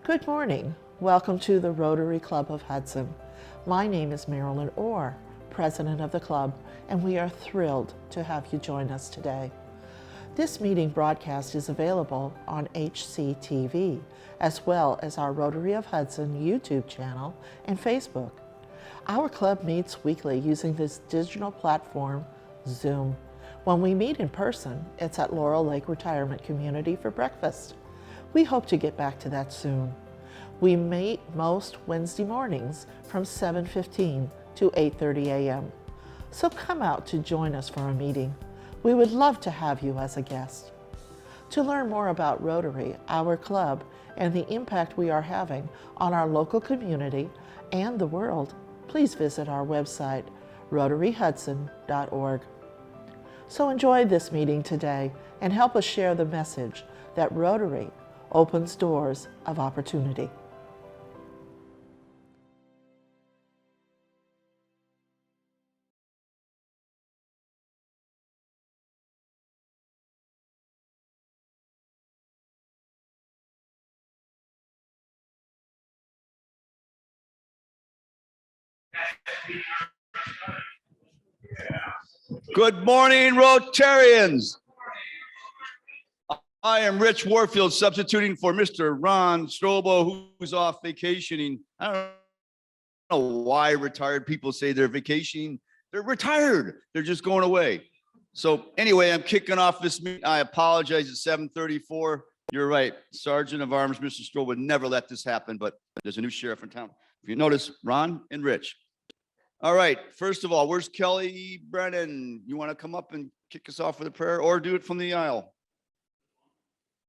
Good morning. Welcome to the Rotary Club of Hudson. My name is Marilyn Orr, President of the club, and we are thrilled to have you join us today. This meeting broadcast is available on HCTV, as well as our Rotary of Hudson YouTube channel and Facebook. Our club meets weekly using this digital platform, Zoom. When we meet in person, it's at Laurel Lake Retirement Community for breakfast. We hope to get back to that soon. We meet most Wednesday mornings from 7:15 to 8:30 a.m. So come out to join us for a meeting. We would love to have you as a guest. To learn more about Rotary, our club, and the impact we are having on our local community and the world, please visit our website, rotaryhudson.org. So enjoy this meeting today and help us share the message that Rotary opens doors of opportunity. Good morning, Rotarians. I am Rich Warfield, substituting for Mr. Ron Strobo, who's off vacationing. I don't know why retired people say they're vacationing. They're retired. They're just going away. So anyway, I'm kicking off this meeting. I apologize at 7:34. You're right. Sergeant of Arms, Mr. Strobo would never let this happen, but there's a new sheriff in town. If you notice, Ron and Rich. All right. First of all, where's Kelly Brennan? You want to come up and kick us off with a prayer or do it from the aisle?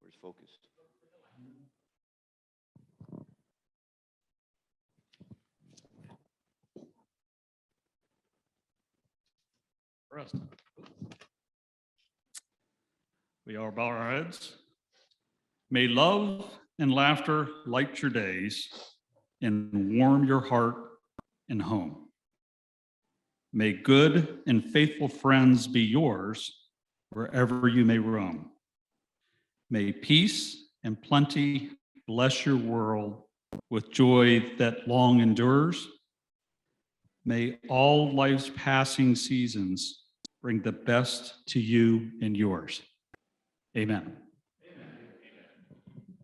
Where's focused? We all bow our heads. May love and laughter light your days and warm your heart and home. May good and faithful friends be yours wherever you may roam. May peace and plenty bless your world with joy that long endures. May all life's passing seasons bring the best to you and yours. Amen.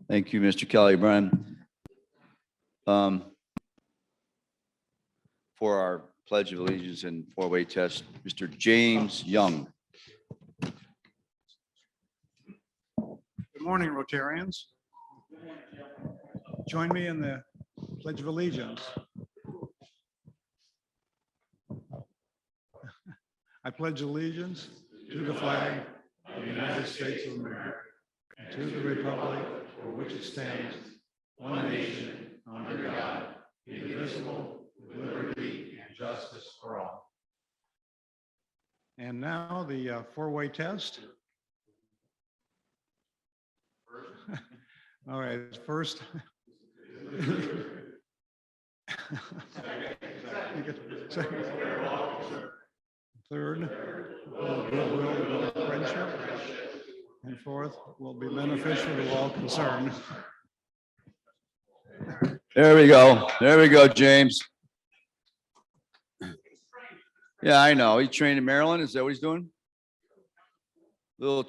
Thank you, Mr. Kelly Brennan. For our Pledge of Allegiance and four-way test, Mr. James Young. Good morning, Rotarians. Join me in the Pledge of Allegiance. I pledge allegiance to the flag of the United States of America and to the republic for which it stands, one nation, under God, indivisible, with liberty and justice for all. And now the four-way test. All right, first. Second. Third, goodwill, friendship. And fourth, will be beneficial to all concerned. There we go. There we go, James. Yeah, I know. He trained in Maryland. Is that what he's doing? Little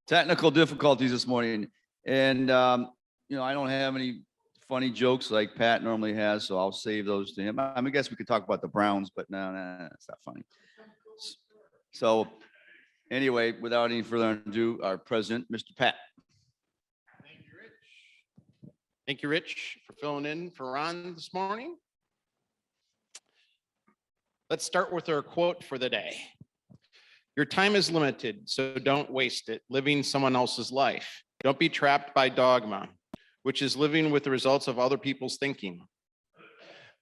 technical difficulties this morning. And, I don't have any funny jokes like Pat normally has, so I'll save those to him. I guess we could talk about the Browns, but no, it's not funny. So anyway, without any further ado, our president, Mr. Pat. Thank you, Rich. Thank you, Rich, for filling in for Ron this morning. Let's start with our quote for the day. Your time is limited, so don't waste it living someone else's life. Don't be trapped by dogma, which is living with the results of other people's thinking.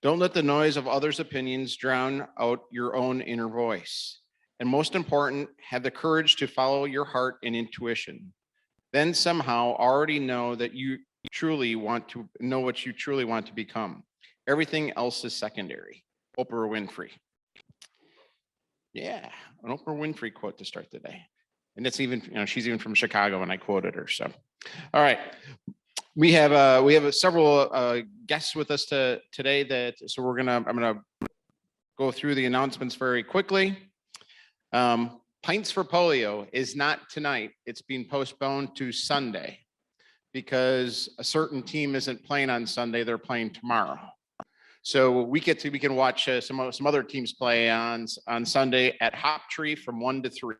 Don't let the noise of others' opinions drown out your own inner voice. And most important, have the courage to follow your heart and intuition. Then somehow already know that you truly want to know what you truly want to become. Everything else is secondary. Oprah Winfrey. Yeah, an Oprah Winfrey quote to start the day. And it's even, she's even from Chicago when I quoted her. So, all right. We have several guests with us today so I'm gonna go through the announcements very quickly. Pints for Polio is not tonight. It's being postponed to Sunday because a certain team isn't playing on Sunday. They're playing tomorrow. So we can watch some other teams play on Sunday at Hop Tree from 1 to 3.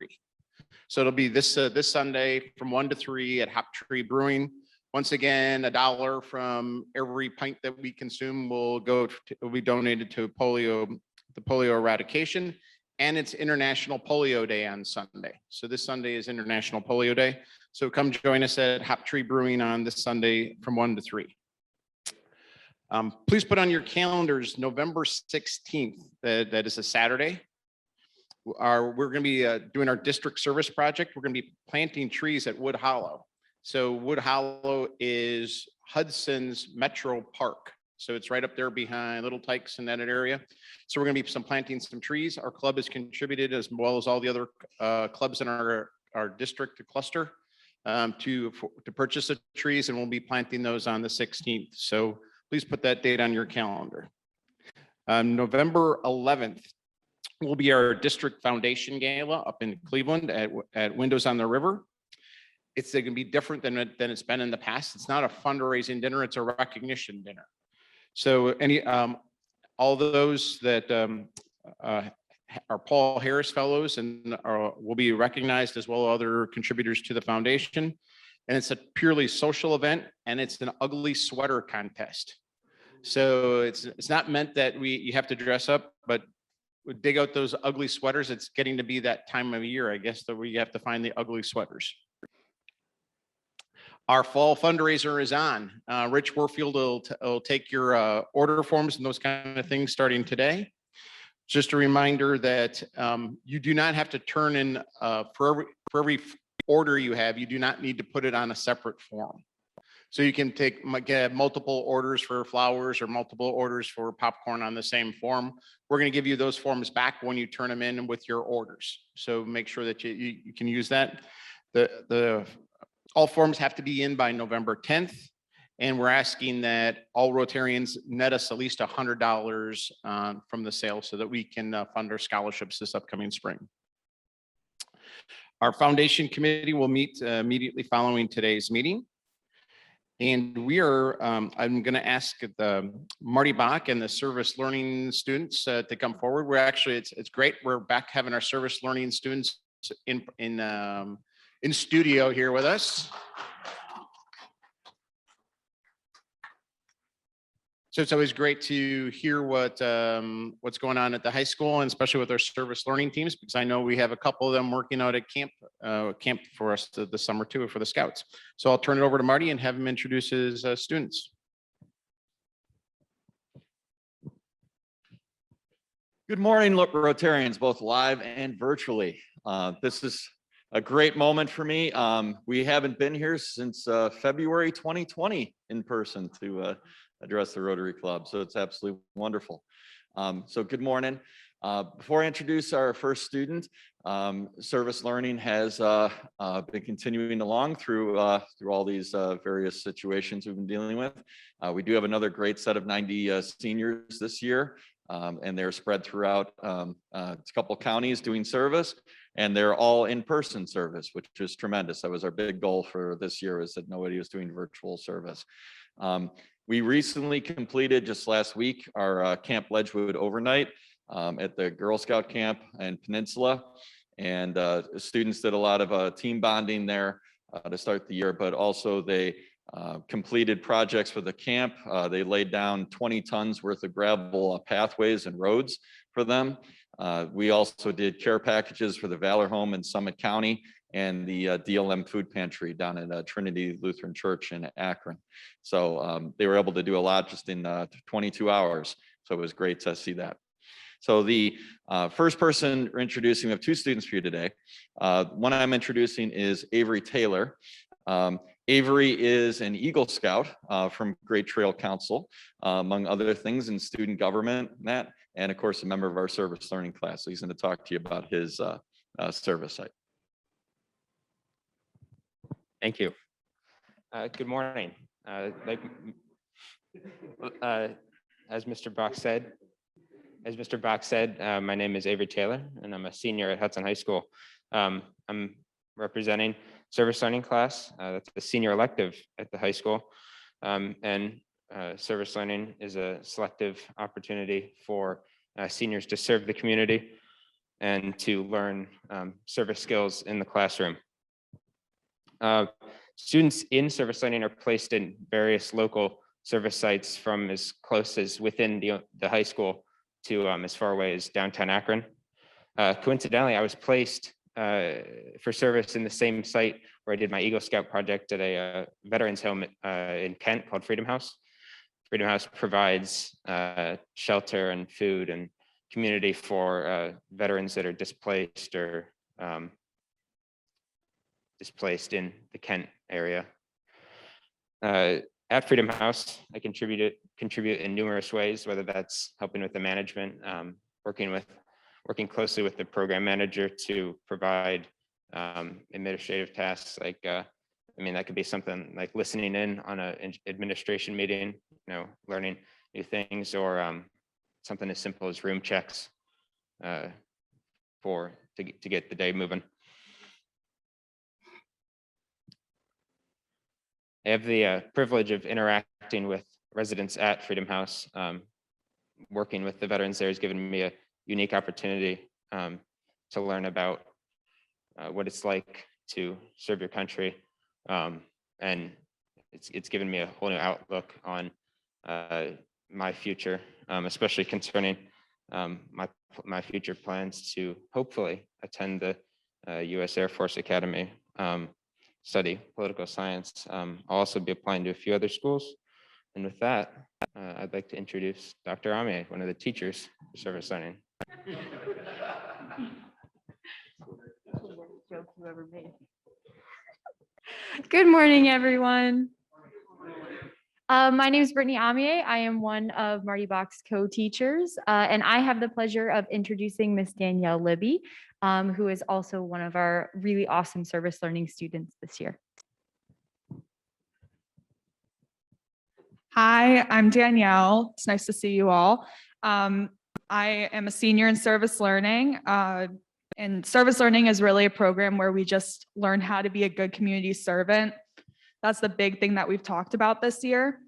So it'll be this Sunday from 1 to 3 at Hop Tree Brewing. Once again, $1 from every pint that we consume will be donated to the polio eradication, and it's International Polio Day on Sunday. So this Sunday is International Polio Day. So come join us at Hop Tree Brewing on this Sunday from 1 to 3. Please put on your calendars November 16th. That is a Saturday. We're going to be doing our district service project. We're going to be planting trees at Wood Hollow. So Wood Hollow is Hudson's Metro Park. So it's right up there behind Little Tykes in that area. So we're going to be planting some trees. Our club has contributed, as well as all the other clubs in our district cluster, to purchase the trees, and we'll be planting those on the 16th. So please put that date on your calendar. November 11th will be our district foundation gala up in Cleveland at Windows on the River. It's going to be different than it's been in the past. It's not a fundraising dinner, it's a recognition dinner. So all those that are Paul Harris Fellows and will be recognized, as well as other contributors to the foundation. And it's a purely social event, and it's an ugly sweater contest. So it's not meant that you have to dress up, but dig out those ugly sweaters. It's getting to be that time of year, I guess, that we have to find the ugly sweaters. Our fall fundraiser is on. Rich Warfield will take your order forms and those kind of things starting today. Just a reminder that you do not have to turn in for every order you have, you do not need to put it on a separate form. So you can get multiple orders for flowers or multiple orders for popcorn on the same form. We're going to give you those forms back when you turn them in with your orders. So make sure that you can use that. All forms have to be in by November 10th. And we're asking that all Rotarians net us at least $100 from the sale so that we can fund our scholarships this upcoming spring. Our foundation committee will meet immediately following today's meeting. And I'm going to ask Marty Bach and the service learning students to come forward. It's great. We're back having our service learning students in studio here with us. So it's always great to hear what's going on at the high school, and especially with our service learning teams, because I know we have a couple of them working out at camp for us this summer too, for the Scouts. So I'll turn it over to Marty and have him introduce his students. Good morning, Rotarians, both live and virtually. This is a great moment for me. We haven't been here since February 2020 in person to address the Rotary Club, so it's absolutely wonderful. So good morning. Before I introduce our first student, service learning has been continuing along through all these various situations we've been dealing with. We do have another great set of 90 seniors this year, and they're spread throughout a couple counties doing service, and they're all in-person service, which is tremendous. That was our big goal for this year, is that nobody was doing virtual service. We recently completed just last week our Camp Ledgewood overnight at the Girl Scout camp and Peninsula, and students did a lot of team bonding there to start the year, but also they completed projects for the camp. They laid down 20 tons worth of gravel pathways and roads for them. We also did care packages for the Valor Home in Summit County and the DLM food pantry down at Trinity Lutheran Church in Akron. So they were able to do a lot just in 22 hours. So it was great to see that. So the first person we're introducing, we have two students for you today. One I'm introducing is Avery Taylor. Avery is an Eagle Scout from Great Trail Council, among other things in student government, and of course a member of our service learning class. So he's going to talk to you about his service site. Thank you. Good morning. As Mr. Bach said, my name is Avery Taylor, and I'm a senior at Hudson High School. I'm representing service learning class. That's the senior elective at the high school. Service learning is a selective opportunity for seniors to serve the community and to learn service skills in the classroom. Students in service learning are placed in various local service sites from as close as within the high school to as far away as downtown Akron. Coincidentally, I was placed for service in the same site where I did my Eagle Scout project at a veterans home in Kent called Freedom House. Freedom House provides shelter and food and community for veterans that are displaced or displaced in the Kent area. At Freedom House, I contribute in numerous ways, whether that's helping with the management, working closely with the program manager to provide administrative tasks like, that could be something like listening in on an administration meeting, learning new things, or something as simple as room checks to get the day moving. I have the privilege of interacting with residents at Freedom House. Working with the veterans there has given me a unique opportunity to learn about what it's like to serve your country. And it's given me a whole new outlook on my future, especially concerning my future plans to hopefully attend the U.S. Air Force Academy, study political science. I'll also be applying to a few other schools. And with that, I'd like to introduce Dr. Ame, one of the teachers for service learning. Good morning, everyone. My name is Brittany Amier. I am one of Marty Bach's co-teachers, and I have the pleasure of introducing Miss Danielle Libby, who is also one of our really awesome service learning students this year. Hi, I'm Danielle. It's nice to see you all. I am a senior in service learning. And service learning is really a program where we just learn how to be a good community servant. That's the big thing that we've talked about this year.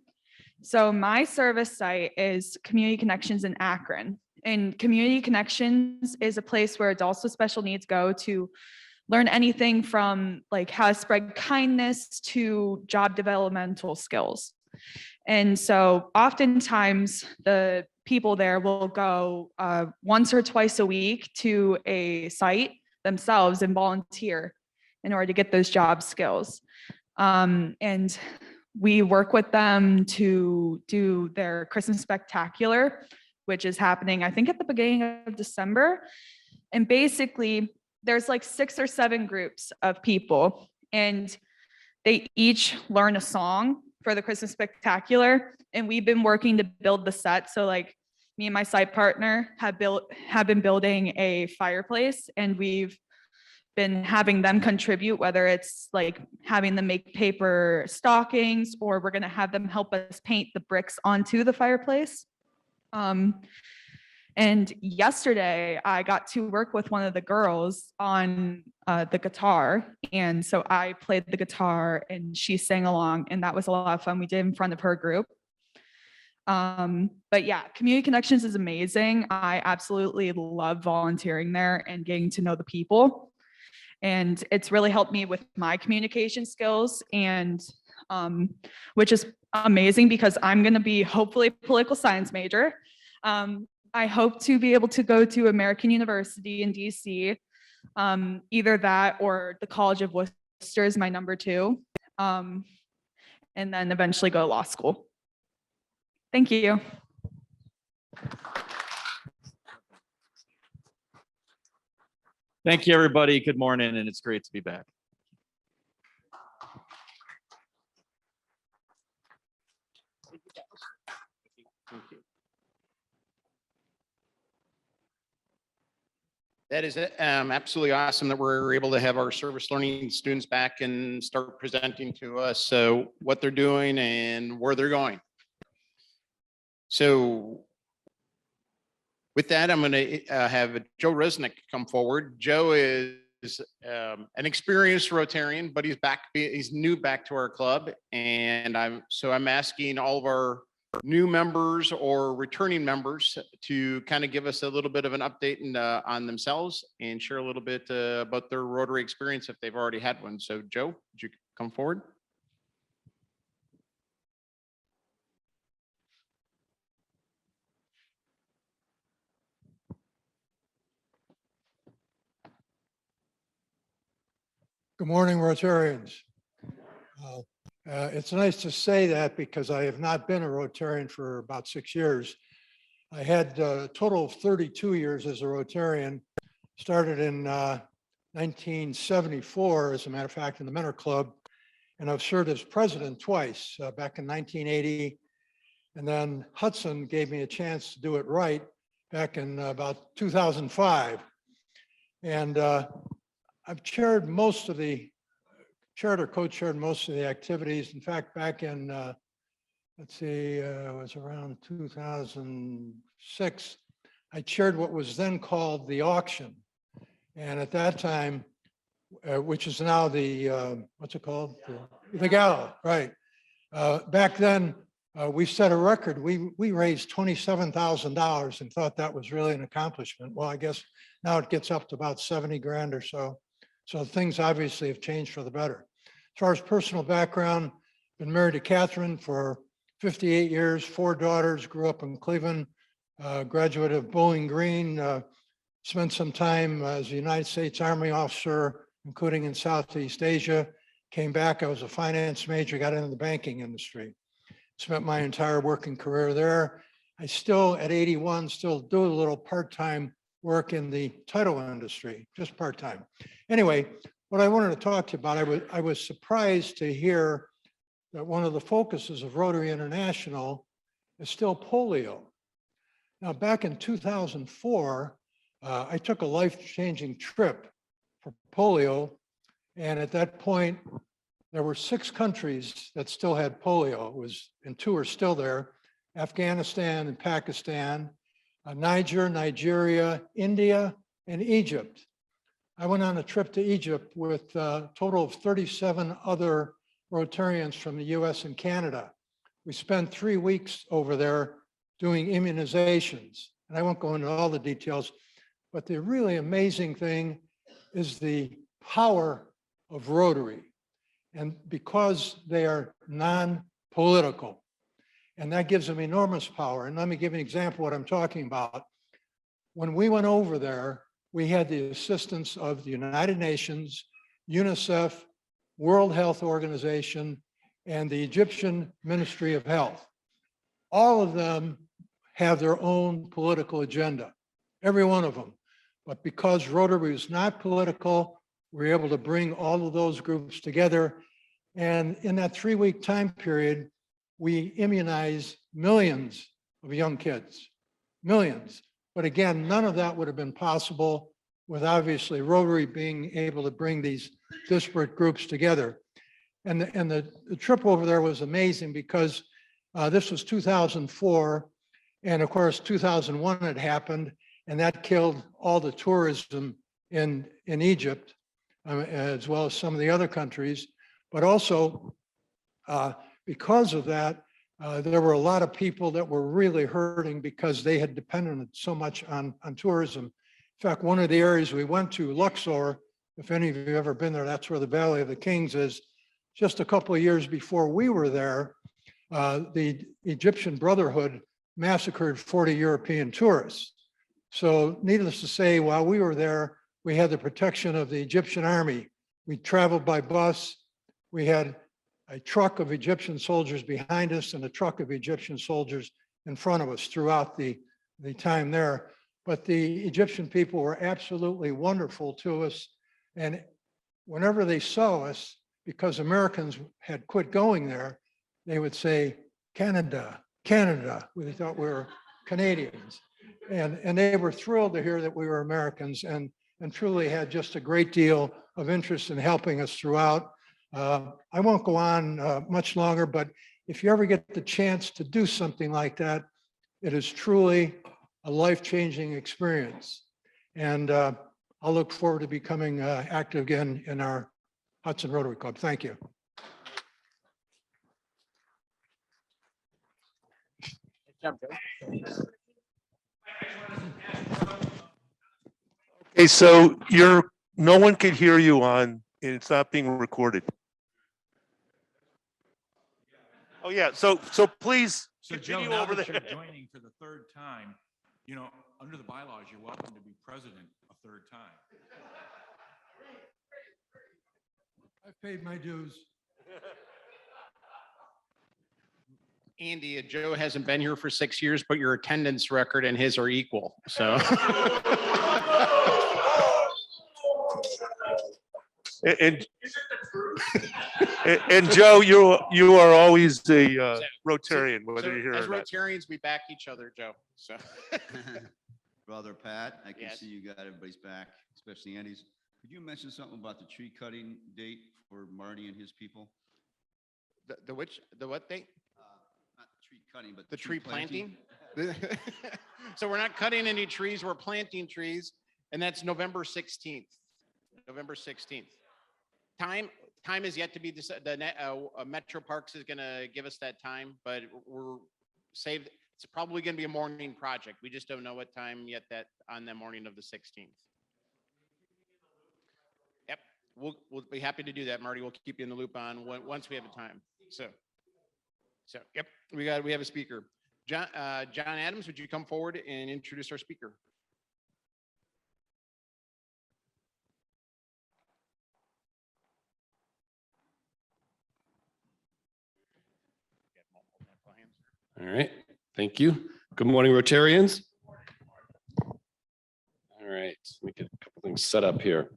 So my service site is Community Connections in Akron. And Community Connections is a place where adults with special needs go to learn anything from like how to spread kindness to job developmental skills. And so oftentimes the people there will go once or twice a week to a site themselves and volunteer in order to get those job skills. And we work with them to do their Christmas Spectacular, which is happening, I think, at the beginning of December. And basically, there's like 6 or 7 groups of people, and they each learn a song for the Christmas Spectacular. And we've been working to build the set. So like me and my site partner have been building a fireplace, and we've been having them contribute, whether it's like having them make paper stockings, or we're going to have them help us paint the bricks onto the fireplace. And yesterday I got to work with one of the girls on the guitar. And so I played the guitar and she sang along, and that was a lot of fun. We did in front of her group. But yeah, Community Connections is amazing. I absolutely love volunteering there and getting to know the people. And it's really helped me with my communication skills, and which is amazing because I'm going to be hopefully a political science major. I hope to be able to go to American University in DC, either that or the College of Worcester is my number 2, and then eventually go to law school. Thank you. Thank you, everybody. Good morning, and it's great to be back. Thank you. That is absolutely awesome that we're able to have our service learning students back and start presenting to us so what they're doing and where they're going. So with that, I'm going to have Joe Resnick come forward. Joe is an experienced Rotarian, but he's new back to our club. And I'm asking all of our new members or returning members to kind of give us a little bit of an update on themselves and share a little bit about their Rotary experience if they've already had one. So Joe, would you come forward? Good morning, Rotarians. It's nice to say that because I have not been a Rotarian for about 6 years. I had a total of 32 years as a Rotarian, started in 1974, as a matter of fact, in the Mentor Club, and I've served as president twice, back in 1980. And then Hudson gave me a chance to do it right back in about 2005. And I've chaired most of the chaired or co-chaired most of the activities. In fact, back in, let's see, it was around 2006, I chaired what was then called the auction. And at that time, which is now the, what's it called? The gala, right. Back then, we set a record. We raised $27,000 and thought that was really an accomplishment. Well, I guess now it gets up to about 70 grand or so. So things obviously have changed for the better. As far as personal background, been married to Catherine for 58 years, 4 daughters, grew up in Cleveland, graduate of Bowling Green, spent some time as a United States Army officer, including in Southeast Asia. Came back, I was a finance major, got into the banking industry. Spent my entire working career there. I still, at 81, still do a little part-time work in the title industry, just part-time. Anyway, what I wanted to talk to you about, I was surprised to hear that one of the focuses of Rotary International is still polio. Now, back in 2004, I took a life-changing trip for polio. And at that point, there were 6 countries that still had polio. It was, and 2 are still there, Afghanistan and Pakistan, Niger, Nigeria, India, and Egypt. I went on a trip to Egypt with a total of 37 other Rotarians from the US and Canada. We spent 3 weeks over there doing immunizations. And I won't go into all the details, but the really amazing thing is the power of Rotary. And because they are non-political, and that gives them enormous power. And let me give you an example of what I'm talking about. When we went over there, we had the assistance of the United Nations, UNICEF, World Health Organization, and the Egyptian Ministry of Health. All of them have their own political agenda, every one of them. But because Rotary is not political, we're able to bring all of those groups together. And in that 3-week time period, we immunize millions of young kids, millions. But again, none of that would have been possible with obviously Rotary being able to bring these disparate groups together. And the trip over there was amazing because this was 2004. And of course, 2001 had happened, and that killed all the tourism in Egypt, as well as some of the other countries. But also, because of that, there were a lot of people that were really hurting because they had depended so much on tourism. In fact, one of the areas we went to, Luxor, if any of you have ever been there, that's where the Valley of the Kings is. Just a couple of years before we were there, the Egyptian Brotherhood massacred 40 European tourists. So needless to say, while we were there, we had the protection of the Egyptian army. We traveled by bus. We had a truck of Egyptian soldiers behind us and a truck of Egyptian soldiers in front of us throughout the time there. But the Egyptian people were absolutely wonderful to us. And whenever they saw us, because Americans had quit going there, they would say, Canada, Canada. We thought we were Canadians. And they were thrilled to hear that we were Americans and truly had just a great deal of interest in helping us throughout. I won't go on much longer, but if you ever get the chance to do something like that, it is truly a life-changing experience. And I'll look forward to becoming active again in our Hudson Rotary Club. Thank you. Okay, so no one can hear you and it's not being recorded. Oh, yeah, so please So Joe, continue now over that there. you're joining for the third time, you know, under the bylaws, you're welcome to be president a third time. I've paid my dues. Andy, Joe hasn't been here for 6 years, but your attendance record and his are equal, so. And Joe, you are always a Rotarian, whether you're here As or not. Rotarians, we back each other, Joe, so. Brother Pat, I can Yes. see you got everybody's back, especially Andy's. Could you mention something about the tree cutting date for Marty and his people? The what date? Not tree cutting, but The tree planting? So we're not cutting any trees, we're planting trees, and that's November 16th. November 16th. Time is yet to be decided. Metro Parks is gonna give us that time, but we're saved. It's probably gonna be a morning project. We just don't know what time yet that on the morning of the 16th. Yep, we'll be happy to do that, Marty. We'll keep you in the loop on once we have a time. So yep, we have a speaker. John Adams, would you come forward and introduce our speaker? All right, thank you. Good morning, Rotarians. All right, let me get a couple things set up here.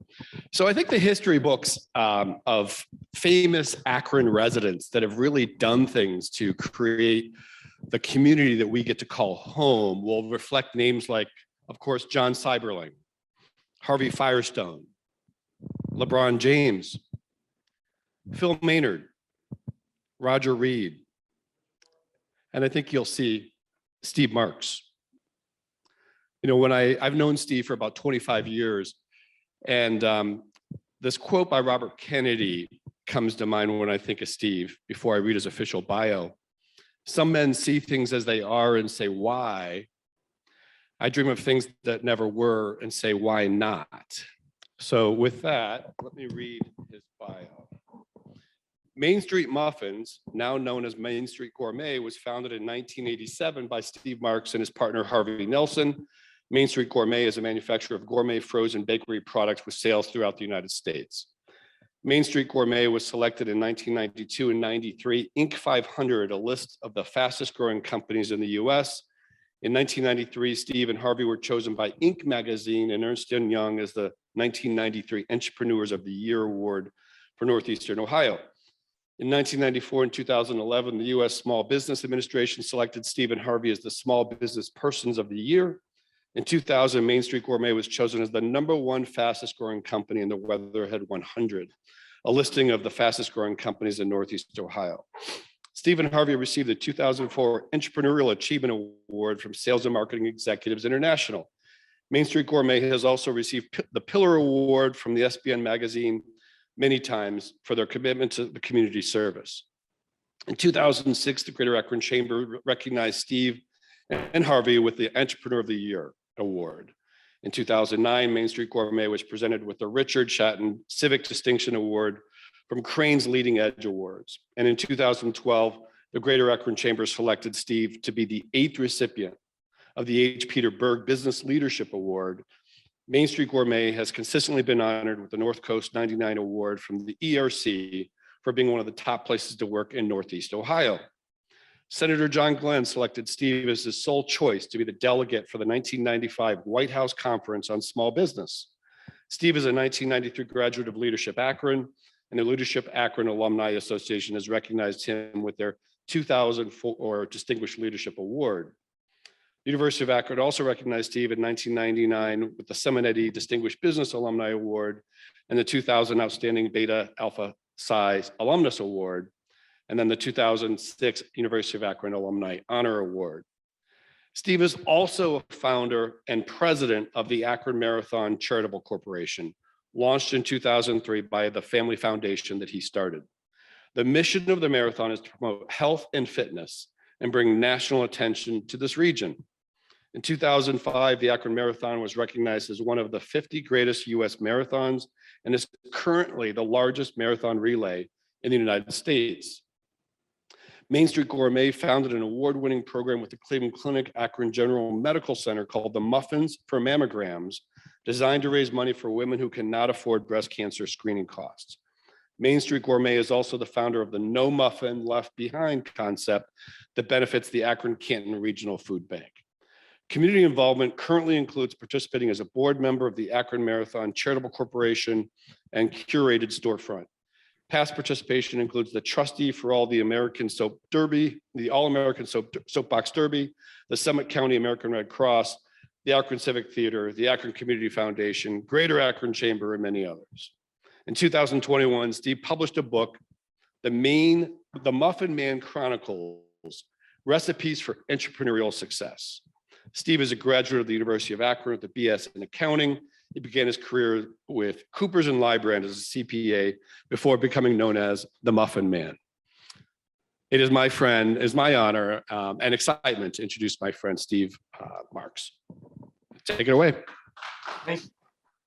So I think the history books of famous Akron residents that have really done things to create the community that we get to call home will reflect names like, of course, John Seiberling, Harvey Firestone, LeBron James, Phil Maynard, Roger Reed, and I think you'll see Steve Marks. You know, when I've known Steve for about 25 years, and this quote by Robert Kennedy comes to mind when I think of Steve before I read his official bio. Some men see things as they are and say, why? I dream of things that never were and say, why not? So with that, let me read his bio. Main Street Muffins, now known as Main Street Gourmet, was founded in 1987 by Steve Marks and his partner Harvey Nelson. Main Street Gourmet is a manufacturer of gourmet frozen bakery products with sales throughout the United States. Main Street Gourmet was selected in 1992 and 93, Inc. 500, a list of the fastest growing companies in the US. In 1993, Steve and Harvey were chosen by Inc. magazine and Ernst & Young as the 1993 Entrepreneurs of the Year Award for Northeastern Ohio. In 1994 and 2011, the U.S. Small Business Administration selected Steve and Harvey as the Small Business Persons of the Year. In 2000, Main Street Gourmet was chosen as the #1 fastest growing company in the Weatherhead 100, a listing of the fastest growing companies in Northeast Ohio. Steve and Harvey received the 2004 Entrepreneurial Achievement Award from Sales and Marketing Executives International. Main Street Gourmet has also received the Pillar Award from the SBN magazine many times for their commitment to the community service. In 2006, the Greater Akron Chamber recognized Steve and Harvey with the Entrepreneur of the Year Award. In 2009, Main Street Gourmet was presented with the Richard Chatton Civic Distinction Award from Crane's Leading Edge Awards. And in 2012, the Greater Akron Chamber selected Steve to be the 8th recipient of the H. Peter Berg Business Leadership Award. Main Street Gourmet has consistently been honored with the North Coast 99 Award from the ERC for being one of the top places to work in Northeast Ohio. Senator John Glenn selected Steve as his sole choice to be the delegate for the 1995 White House Conference on Small Business. Steve is a 1993 graduate of Leadership Akron, and the Leadership Akron Alumni Association has recognized him with their 2004 Distinguished Leadership Award. University of Akron also recognized Steve in 1999 with the Seminetti Distinguished Business Alumni Award and the 2000 Outstanding Beta Alpha Psi Alumnus Award, and then the 2006 University of Akron Alumni Honor Award. Steve is also a founder and president of the Akron Marathon Charitable Corporation, launched in 2003 by the family foundation that he started. The mission of the marathon is to promote health and fitness and bring national attention to this region. In 2005, the Akron Marathon was recognized as one of the 50 greatest US marathons and is currently the largest marathon relay in the United States. Main Street Gourmet founded an award-winning program with the Cleveland Clinic Akron General Medical Center called the Muffins for Mammograms, designed to raise money for women who cannot afford breast cancer screening costs. Main Street Gourmet is also the founder of the No Muffin Left Behind concept that benefits the Akron-Canton Regional Food Bank. Community involvement currently includes participating as a board member of the Akron Marathon Charitable Corporation and curated storefront. Past participation includes the trustee for all the American Soap Derby, the All-American Soapbox Derby, the Summit County American Red Cross, the Akron Civic Theater, the Akron Community Foundation, Greater Akron Chamber, and many others. In 2021, Steve published a book, The Muffin Man Chronicles, Recipes for Entrepreneurial Success. Steve is a graduate of the University of Akron with a BS in accounting. He began his career with Coopers and Lybrand as a CPA before becoming known as the Muffin Man. It is my honor and excitement to introduce my friend, Steve Marks. Take it away.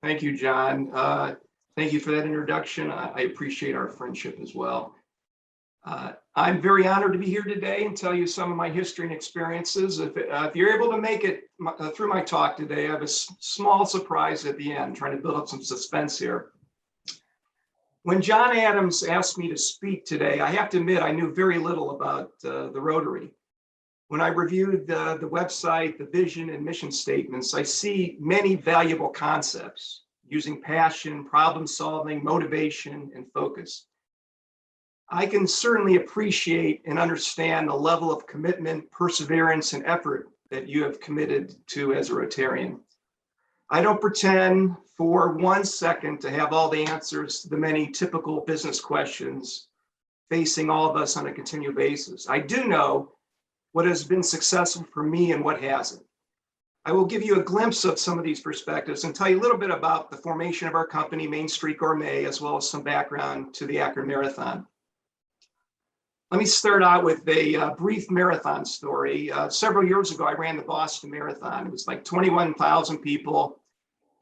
Thank you, John. Thank you for that introduction. I appreciate our friendship as well. I'm very honored to be here today and tell you some of my history and experiences. If you're able to make it through my talk today, I have a small surprise at the end, trying to build up some suspense here. When John Adams asked me to speak today, I have to admit I knew very little about the Rotary. When I reviewed the website, the vision and mission statements, I see many valuable concepts using passion, problem solving, motivation, and focus. I can certainly appreciate and understand the level of commitment, perseverance, and effort that you have committed to as a Rotarian. I don't pretend for 1 second to have all the answers to the many typical business questions facing all of us on a continual basis. I do know what has been successful for me and what hasn't. I will give you a glimpse of some of these perspectives and tell you a little bit about the formation of our company, Main Street Gourmet, as well as some background to the Akron Marathon. Let me start out with a brief marathon story. Several years ago, I ran the Boston Marathon. It was like 21,000 people,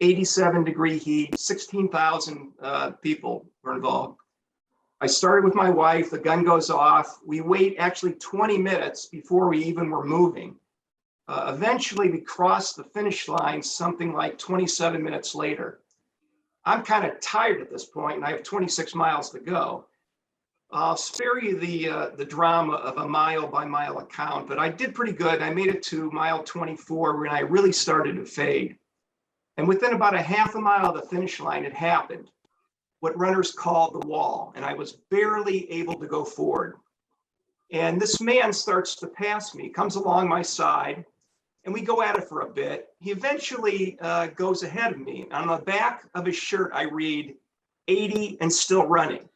87-degree heat, 16,000 people were involved. I started with my wife, the gun goes off. We wait actually 20 minutes before we even were moving. Eventually, we crossed the finish line something like 27 minutes later. I'm kind of tired at this point, and I have 26 miles to go. I'll spare you the drama of a mile-by-mile account, but I did pretty good. I made it to mile 24 when I really started to fade. And within about a half a mile of the finish line, it happened, what runners call the wall, and I was barely able to go forward. And this man starts to pass me, comes along my side, and we go at it for a bit. He eventually goes ahead of me. On the back of his shirt, I read 80 and still running.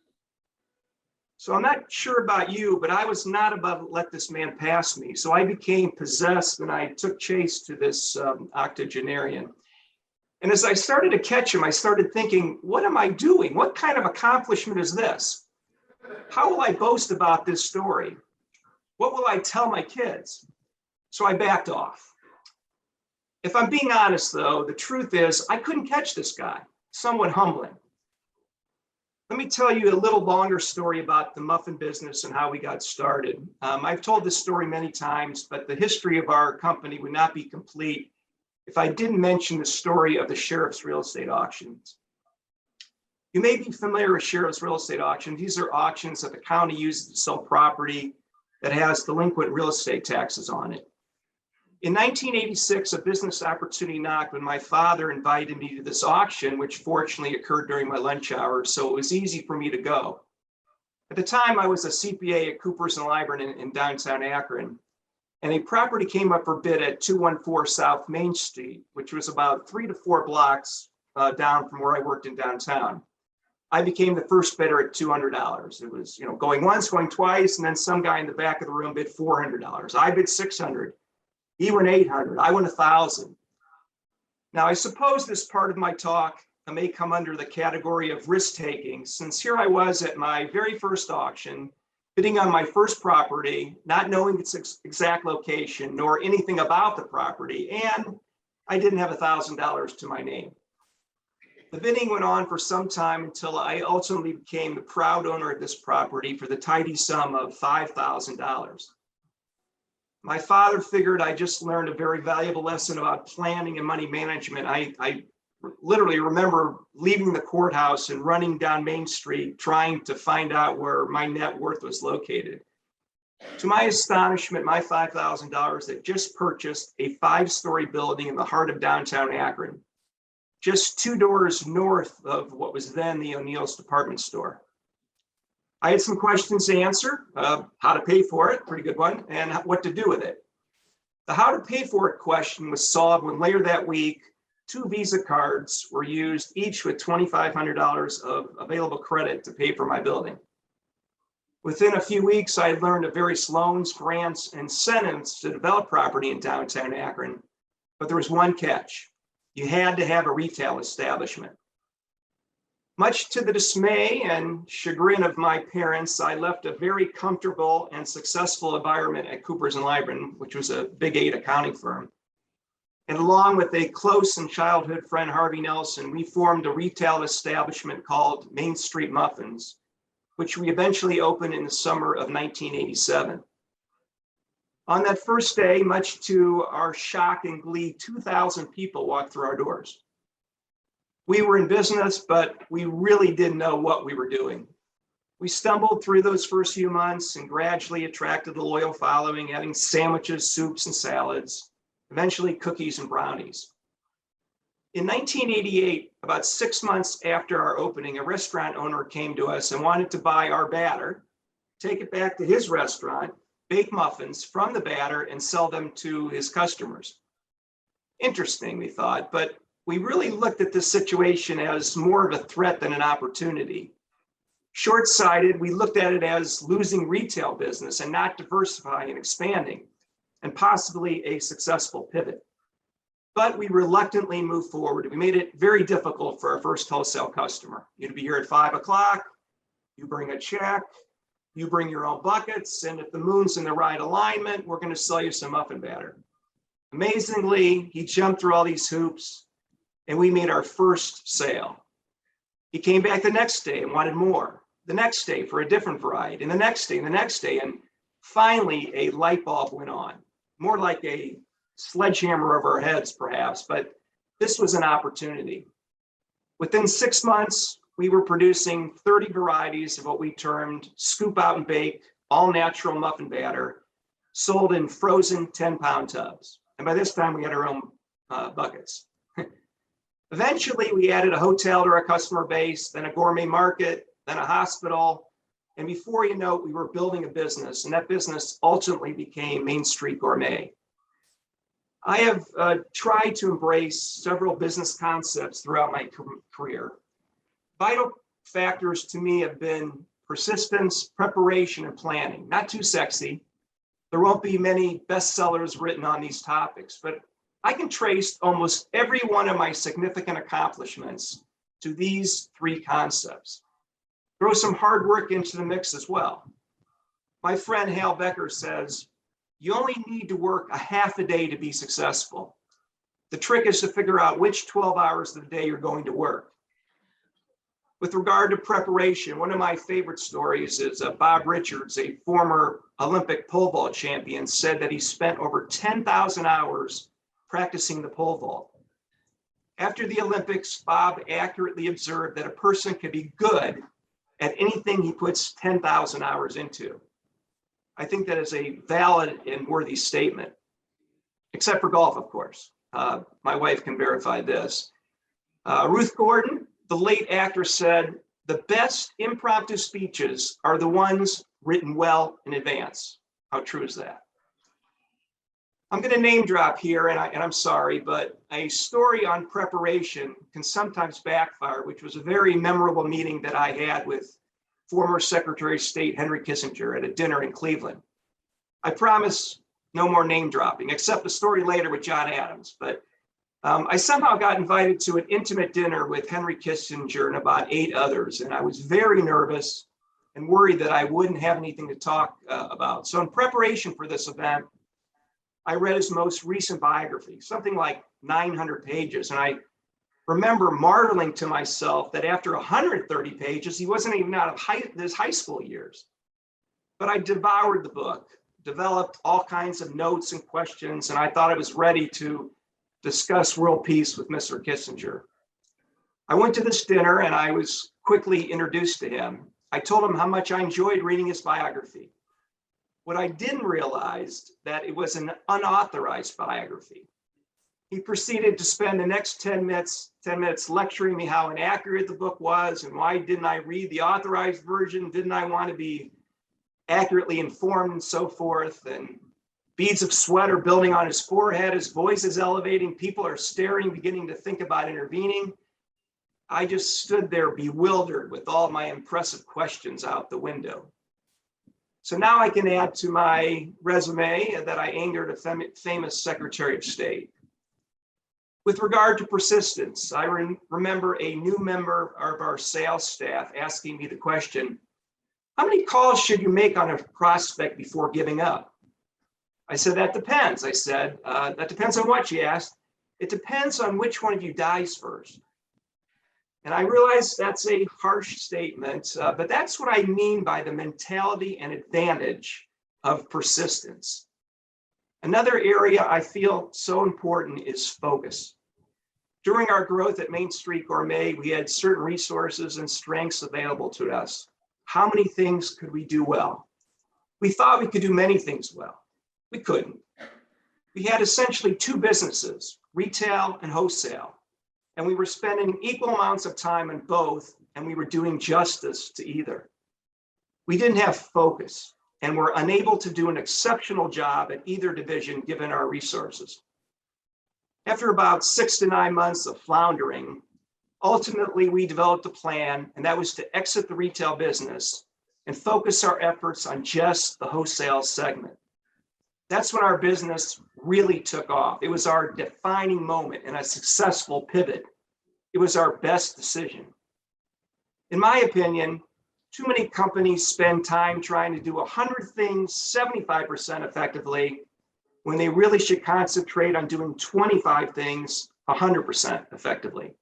So I'm not sure about you, but I was not about to let this man pass me. So I became possessed and I took chase to this octogenarian. And as I started to catch him, I started thinking, what am I doing? What kind of accomplishment is this? How will I boast about this story? What will I tell my kids? So I backed off. If I'm being honest, though, the truth is I couldn't catch this guy. Somewhat humbling. Let me tell you a little longer story about the muffin business and how we got started. I've told this story many times, but the history of our company would not be complete if I didn't mention the story of the sheriff's real estate auctions. You may be familiar with sheriff's real estate auctions. These are auctions that the county uses to sell property that has delinquent real estate taxes on it. In 1986, a business opportunity knocked when my father invited me to this auction, which fortunately occurred during my lunch hour, so it was easy for me to go. At the time, I was a CPA at Coopers and Lybrand in downtown Akron. And a property came up for bid at 214 South Main Street, which was about 3 to 4 blocks down from where I worked in downtown. I became the first bidder at $200. It was, going once, going twice, and then some guy in the back of the room bid $400. I bid $600. He went $800. I went $1,000. Now, I suppose this part of my talk may come under the category of risk taking, since here I was at my very first auction, bidding on my first property, not knowing its exact location nor anything about the property, and I didn't have $1,000 to my name. The bidding went on for some time until I ultimately became the proud owner of this property for the tidy sum of $5,000. My father figured I just learned a very valuable lesson about planning and money management. I literally remember leaving the courthouse and running down Main Street, trying to find out where my net worth was located. To my astonishment, my $5,000 had just purchased a 5-story building in the heart of downtown Akron, just 2 doors north of what was then the O'Neill's department store. I had some questions to answer, how to pay for it, pretty good one, and what to do with it. The how to pay for it question was solved when later that week, 2 Visa cards were used, each with $2,500 of available credit to pay for my building. Within a few weeks, I had learned of various loans, grants, and incentives to develop property in downtown Akron, but there was one catch. You had to have a retail establishment. Much to the dismay and chagrin of my parents, I left a very comfortable and successful environment at Coopers & Lybrand, which was a Big 8 accounting firm. And along with a close and childhood friend, Harvey Nelson, we formed a retail establishment called Main Street Muffins, which we eventually opened in the summer of 1987. On that first day, much to our shock and glee, 2,000 people walked through our doors. We were in business, but we really didn't know what we were doing. We stumbled through those first few months and gradually attracted a loyal following, adding sandwiches, soups, and salads, eventually cookies and brownies. In 1988, about 6 months after our opening, a restaurant owner came to us and wanted to buy our batter, take it back to his restaurant, bake muffins from the batter, and sell them to his customers. Interesting, we thought, but we really looked at this situation as more of a threat than an opportunity. Short-sighted, we looked at it as losing retail business and not diversifying and expanding, and possibly a successful pivot. But we reluctantly moved forward. We made it very difficult for our first wholesale customer. You'd be here at 5 o'clock, you bring a check, you bring your own buckets, and if the moon's in the right alignment, we're going to sell you some muffin batter. Amazingly, he jumped through all these hoops, and we made our first sale. He came back the next day and wanted more. The next day for a different variety, and the next day, and the next day, and finally a light bulb went on. More like a sledgehammer over our heads, perhaps, but this was an opportunity. Within 6 months, we were producing 30 varieties of what we termed scoop out and bake, all natural muffin batter, sold in frozen 10-pound tubs. And by this time, we had our own buckets. Eventually, we added a hotel to our customer base, then a gourmet market, then a hospital. And before you know it, we were building a business, and that business ultimately became Main Street Gourmet. I have tried to embrace several business concepts throughout my career. Vital factors to me have been persistence, preparation, and planning. Not too sexy. There won't be many bestsellers written on these topics, but I can trace almost every one of my significant accomplishments to these 3 concepts. Throw some hard work into the mix as well. My friend Hal Becker says, you only need to work a half a day to be successful. The trick is to figure out which 12 hours of the day you're going to work. With regard to preparation, one of my favorite stories is Bob Richards, a former Olympic pole vault champion, said that he spent over 10,000 hours practicing the pole vault. After the Olympics, Bob accurately observed that a person can be good at anything he puts 10,000 hours into. I think that is a valid and worthy statement, except for golf, of course. My wife can verify this. Ruth Gordon, the late actress, said, the best impromptu speeches are the ones written well in advance. How true is that? I'm going to name drop here, and I'm sorry, but a story on preparation can sometimes backfire, which was a very memorable meeting that I had with former Secretary of State Henry Kissinger at a dinner in Cleveland. I promise no more name dropping, except the story later with John Adams. But I somehow got invited to an intimate dinner with Henry Kissinger and about 8 others, and I was very nervous and worried that I wouldn't have anything to talk about. So in preparation for this event, I read his most recent biography, something like 900 pages. And I remember marveling to myself that after 130 pages, he wasn't even out of his high school years. But I devoured the book, developed all kinds of notes and questions, and I thought I was ready to discuss world peace with Mr. Kissinger. I went to this dinner and I was quickly introduced to him. I told him how much I enjoyed reading his biography. What I didn't realize that it was an unauthorized biography. He proceeded to spend the next 10 minutes lecturing me how inaccurate the book was and why didn't I read the authorized version? Didn't I want to be accurately informed and so forth? And beads of sweat are building on his forehead. His voice is elevating. People are staring, beginning to think about intervening. I just stood there bewildered with all my impressive questions out the window. So now I can add to my resume that I angered a famous Secretary of State. With regard to persistence, I remember a new member of our sales staff asking me the question, how many calls should you make on a prospect before giving up? I said, that depends. I said, that depends on what? She asked. It depends on which one of you dies first. And I realize that's a harsh statement, but that's what I mean by the mentality and advantage of persistence. Another area I feel so important is focus. During our growth at Main Street Gourmet, we had certain resources and strengths available to us. How many things could we do well? We thought we could do many things well. We couldn't. We had essentially 2 businesses, retail and wholesale. And we were spending equal amounts of time in both, and we were doing justice to either. We didn't have focus, and were unable to do an exceptional job at either division given our resources. After about 6 to 9 months of floundering, ultimately we developed a plan, and that was to exit the retail business and focus our efforts on just the wholesale segment. That's when our business really took off. It was our defining moment and a successful pivot. It was our best decision. In my opinion, too many companies spend time trying to do 100 things 75% effectively when they really should concentrate on doing 25 things 100% effectively.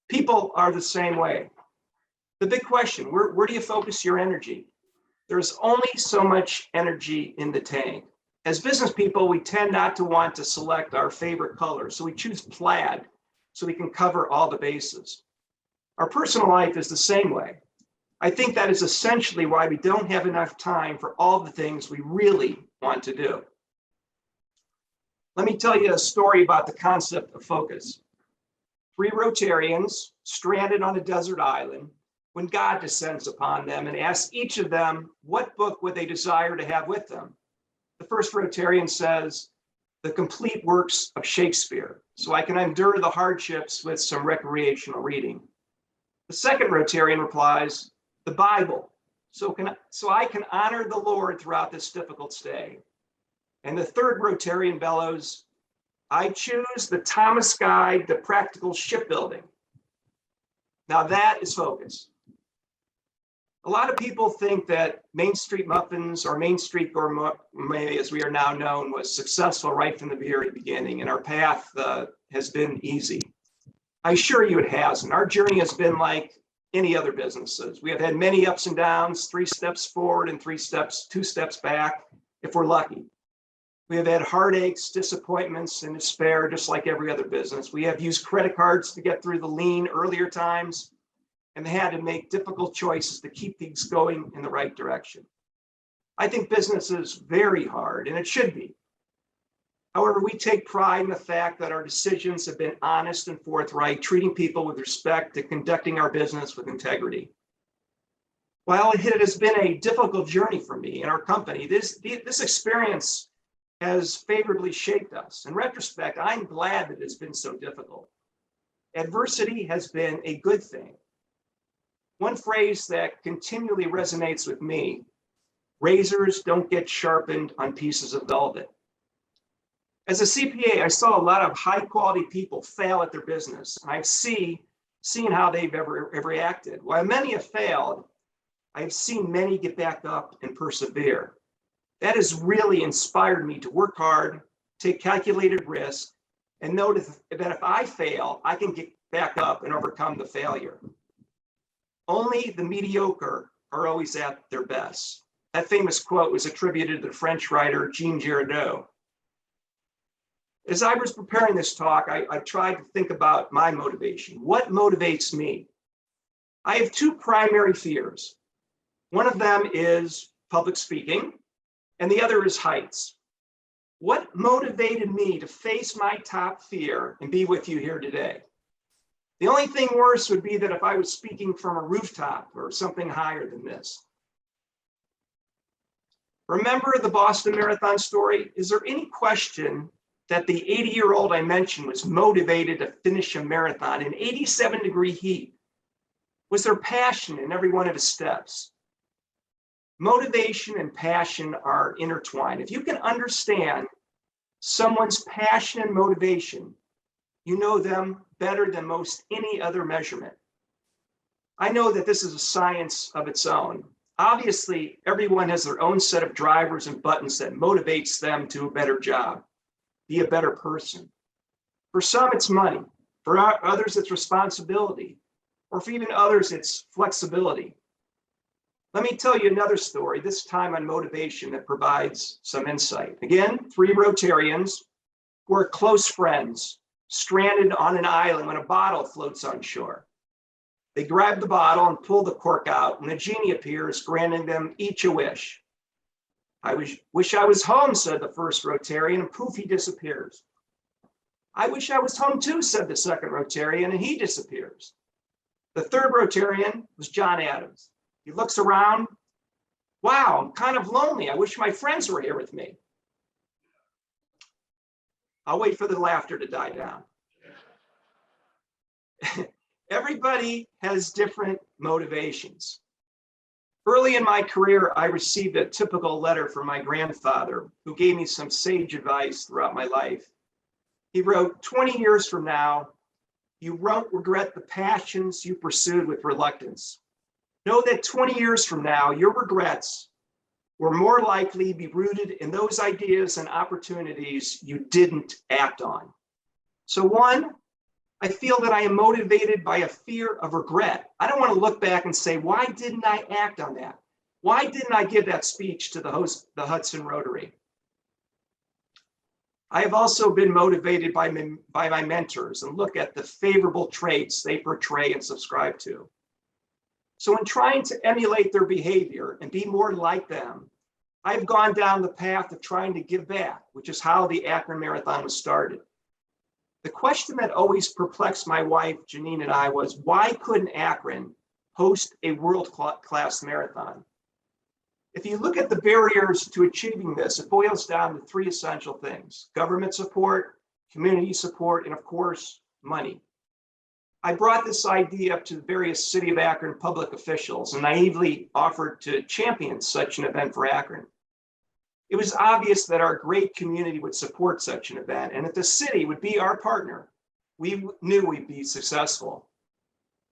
People are the same way. The big question, where do you focus your energy? There's only so much energy in the tank. As business people, we tend not to want to select our favorite color, so we choose plaid so we can cover all the bases. Our personal life is the same way. I think that is essentially why we don't have enough time for all the things we really want to do. Let me tell you a story about the concept of focus. 3 Rotarians stranded on a desert island when God descends upon them and asks each of them what book would they desire to have with them. The first Rotarian says, the complete works of Shakespeare, so I can endure the hardships with some recreational reading. The second Rotarian replies, the Bible, so I can honor the Lord throughout this difficult stay. And the third Rotarian bellows, I choose the Thomas Guide to Practical Shipbuilding. Now that is focus. A lot of people think that Main Street Muffins or Main Street Gourmet, as we are now known, was successful right from the very beginning, and our path has been easy. I assure you it hasn't. Our journey has been like any other businesses. We have had many ups and downs, 3 steps forward and 2 steps back, if we're lucky. We have had heartaches, disappointments, and despair, just like every other business. We have used credit cards to get through the lean earlier times, and they had to make difficult choices to keep things going in the right direction. I think business is very hard, and it should be. However, we take pride in the fact that our decisions have been honest and forthright, treating people with respect and conducting our business with integrity. While it has been a difficult journey for me and our company, this experience has favorably shaped us. In retrospect, I'm glad that it's been so difficult. Adversity has been a good thing. One phrase that continually resonates with me: razors don't get sharpened on pieces of velvet. As a CPA, I saw a lot of high quality people fail at their business, and I've seen how they've ever reacted. While many have failed, I've seen many get back up and persevere. That has really inspired me to work hard, take calculated risk, and know that if I fail, I can get back up and overcome the failure. Only the mediocre are always at their best. That famous quote was attributed to the French writer Jean Giraudoux. As I was preparing this talk, I tried to think about my motivation. What motivates me? I have two primary fears. One of them is public speaking, and the other is heights. What motivated me to face my top fear and be with you here today? The only thing worse would be that if I was speaking from a rooftop or something higher than this. Remember the Boston Marathon story? Is there any question that the 80-year-old I mentioned was motivated to finish a marathon in 87-degree heat? Was there passion in every one of his steps? Motivation and passion are intertwined. If you can understand someone's passion and motivation, you know them better than most any other measurement. I know that this is a science of its own. Obviously, everyone has their own set of drivers and buttons that motivates them to a better job, be a better person. For some, it's money. For others, it's responsibility. Or for even others, it's flexibility. Let me tell you another story, this time on motivation, that provides some insight. Again, 3 Rotarians who are close friends, stranded on an island when a bottle floats on shore. They grab the bottle and pull the cork out, and the genie appears, granting them each a wish. I wish I was home, said the first Rotarian, and poof, he disappears. I wish I was home too, said the second Rotarian, and he disappears. The third Rotarian was John Adams. He looks around. Wow, I'm kind of lonely. I wish my friends were here with me. I'll wait for the laughter to die down. Everybody has different motivations. Early in my career, I received a typical letter from my grandfather, who gave me some sage advice throughout my life. He wrote, 20 years from now, you won't regret the passions you pursued with reluctance. Know that 20 years from now, your regrets will more likely be rooted in those ideas and opportunities you didn't act on. So 1, I feel that I am motivated by a fear of regret. I don't want to look back and say, why didn't I act on that? Why didn't I give that speech to the Hudson Rotary? I have also been motivated by my mentors and look at the favorable traits they portray and subscribe to. So in trying to emulate their behavior and be more like them, I've gone down the path of trying to give back, which is how the Akron Marathon was started. The question that always perplexed my wife, Janine, and I was, why couldn't Akron host a world-class marathon? If you look at the barriers to achieving this, it boils down to 3 essential things: government support, community support, and of course, money. I brought this idea up to the various City of Akron public officials and naively offered to champion such an event for Akron. It was obvious that our great community would support such an event, and if the city would be our partner, we knew we'd be successful.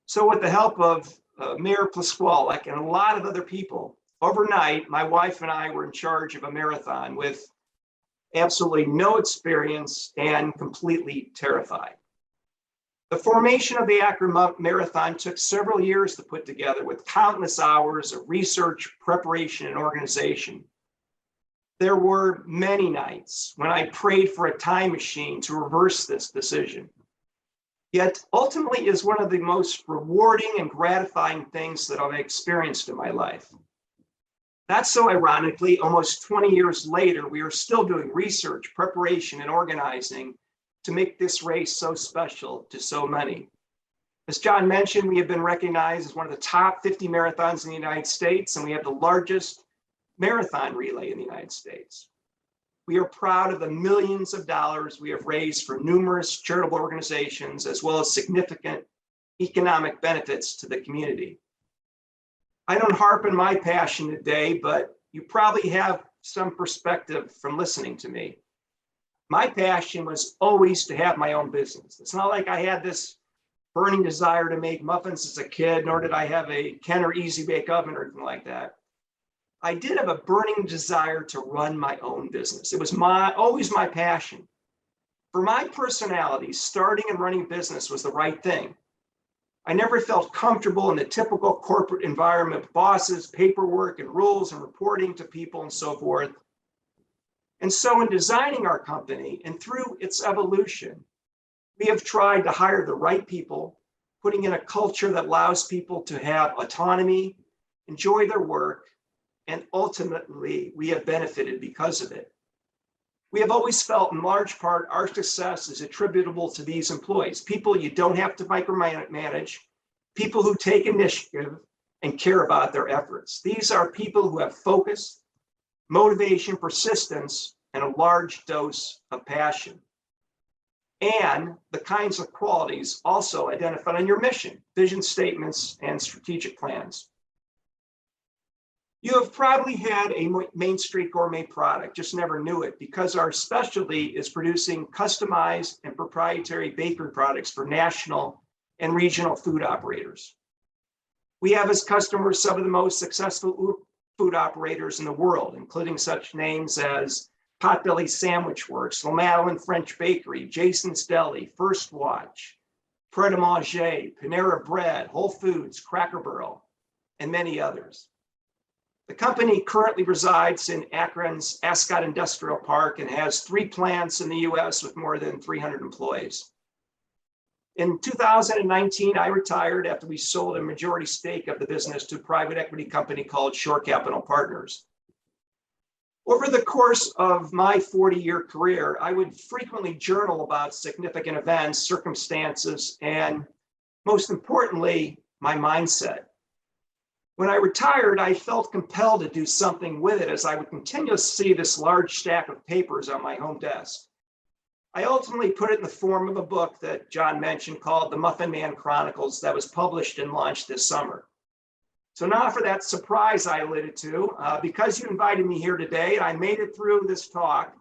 So with the help of Mayor Plasquale and a lot of other people, overnight, my wife and I were in charge of a marathon with absolutely no experience and completely terrified. The formation of the Akron Marathon took several years to put together, with countless hours of research, preparation, and organization. There were many nights when I prayed for a time machine to reverse this decision. Yet ultimately is one of the most rewarding and gratifying things that I've experienced in my life. Not so ironically, almost 20 years later, we are still doing research, preparation, and organizing to make this race so special to so many. As John mentioned, we have been recognized as one of the top 50 marathons in the United States, and we have the largest marathon relay in the United States. we are proud of the millions of dollars we have raised for numerous charitable organizations, as well as significant economic benefits to the community. I don't harp on my passion today, but you probably have some perspective from listening to me. My passion was always to have my own business. It's not like I had this burning desire to make muffins as a kid, nor did I have a Kenner Easy Bake Oven or anything like that. I did have a burning desire to run my own business. It was always my passion. For my personality, starting and running business was the right thing. I never felt comfortable in the typical corporate environment, bosses, paperwork, and rules and reporting to people and so forth. And so in designing our company and through its evolution, we have tried to hire the right people, putting in a culture that allows people to have autonomy, enjoy their work, and ultimately we have benefited because of it. We have always felt in large part our success is attributable to these employees, people you don't have to micromanage, people who take initiative and care about their efforts. These are people who have focus, motivation, persistence, and a large dose of passion. And the kinds of qualities also identified in your mission, vision statements, and strategic plans. You have probably had a Main Street Gourmet product, just never knew it, because our specialty is producing customized and proprietary bakery products for national and regional food operators. We have as customers some of the most successful food operators in the world, including such names as Potbelly Sandwich Works, La Madeleine French Bakery, Jason's Deli, First Watch, Pret a Manger, Panera Bread, Whole Foods, Cracker Barrel, and many others. The company currently resides in Akron's Ascot Industrial Park and has 3 plants in the US with more than 300 employees. In 2019, I retired after we sold a majority stake of the business to a private equity company called Shore Capital Partners. Over the course of my 40-year career, I would frequently journal about significant events, circumstances, and most importantly, my mindset. When I retired, I felt compelled to do something with it as I would continue to see this large stack of papers on my home desk. I ultimately put it in the form of a book that John mentioned called The Muffin Man Chronicles that was published and launched this summer. So now for that surprise I alluded to, because you invited me here today and I made it through this talk,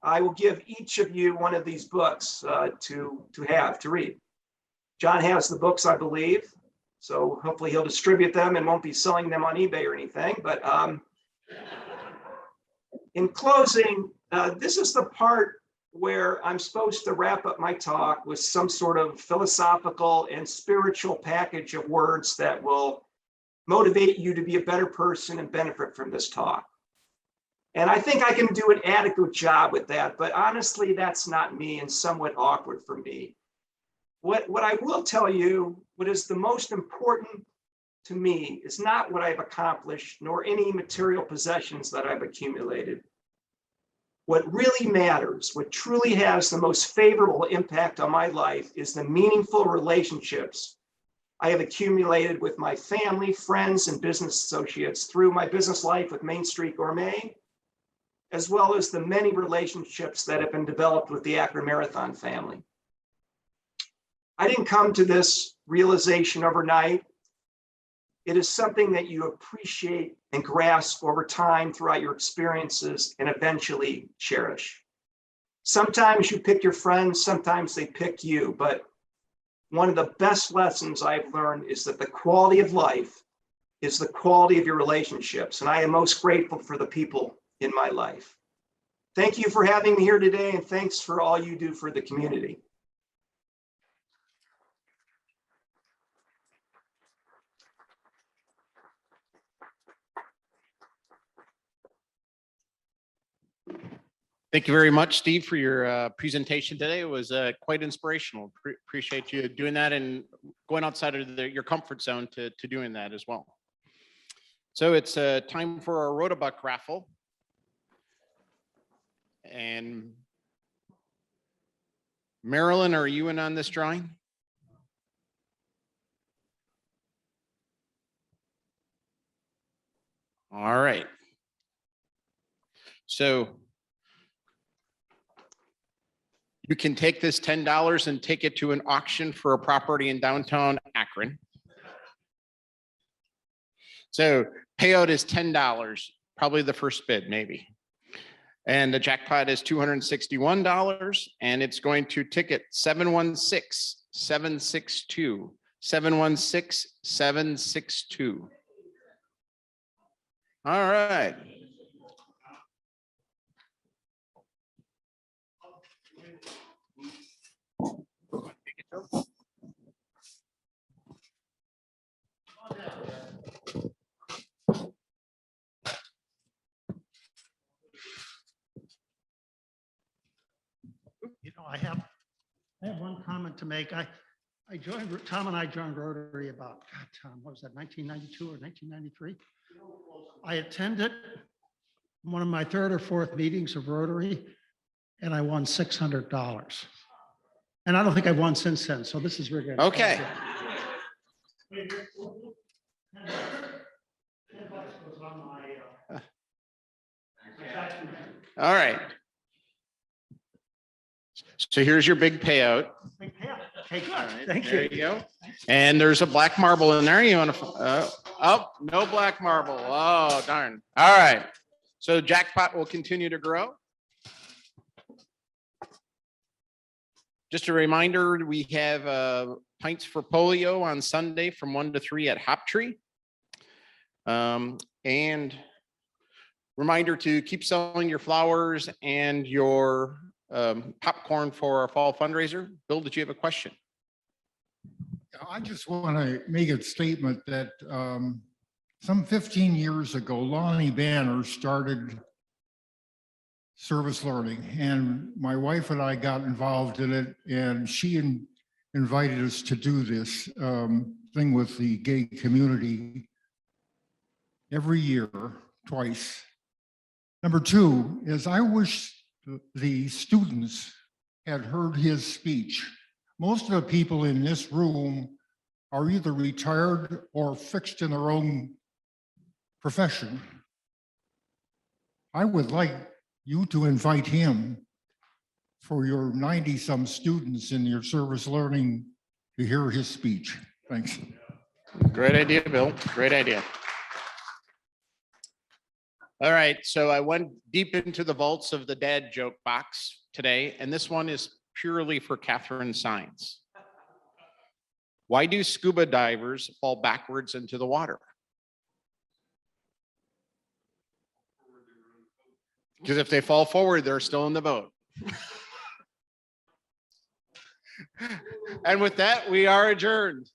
I will give each of you one of these books to read. John has the books, I believe. So hopefully he'll distribute them and won't be selling them on eBay or anything. But in closing, this is the part where I'm supposed to wrap up my talk with some sort of philosophical and spiritual package of words that will motivate you to be a better person and benefit from this talk. And I think I can do an adequate job with that, but honestly, that's not me and somewhat awkward for me. What I will tell you, what is the most important to me is not what I've accomplished, nor any material possessions that I've accumulated. What really matters, what truly has the most favorable impact on my life is the meaningful relationships I have accumulated with my family, friends, and business associates through my business life with Main Street Gourmet, as well as the many relationships that have been developed with the Akron Marathon family. I didn't come to this realization overnight. It is something that you appreciate and grasp over time throughout your experiences and eventually cherish. Sometimes you pick your friends, sometimes they pick you, but one of the best lessons I've learned is that the quality of life is the quality of your relationships, and I am most grateful for the people in my life. Thank you for having me here today, and thanks for all you do for the community. Thank you very much, Steve, for your presentation today. It was quite inspirational. Appreciate you doing that and going outside of your comfort zone to doing that as well. So it's time for our Rotobuck Raffle. And Marilyn, are you in on this drawing? All right. So You can take this $10 and take it to an auction for a property in downtown Akron. So payout is $10, probably the first bid, maybe. And the jackpot is $261, and it's going to ticket 716-762, 716-762. All right. You know, I have one comment to make. Tom and I joined Rotary about, God, Tom, what was that, 1992 or 1993? I attended one of my third or fourth meetings of Rotary, and I won $600. And I don't think I've won since then, so this is really good. Okay. All right. So here's your big payout. Okay, good. Thank There you. you go. And there's a black marble in there. You want to, oh, no black marble. Oh, darn. All right. So jackpot will continue to grow. Just a reminder, we have pints for polio on Sunday from 1 to 3 at Hop Tree. And reminder to keep selling your flowers and your popcorn for our fall fundraiser. Bill, did you have a question? I just want to make a statement that some 15 years ago, Lonnie Banner started service learning, and my wife and I got involved in it, and she invited us to do this thing with the gay community every year, twice. Number two is I wish the students had heard his speech. Most of the people in this room are either retired or fixed in their own profession. I would like you to invite him for your 90-some students in your service learning to hear his speech. Thanks. Great idea, Bill. Great idea. All right, so I went deep into the vaults of the dad joke box today, and this one is purely for Catherine Sines. Why do scuba divers fall backwards into the water? Because if they fall forward, they're still in the boat. And with that, we are adjourned.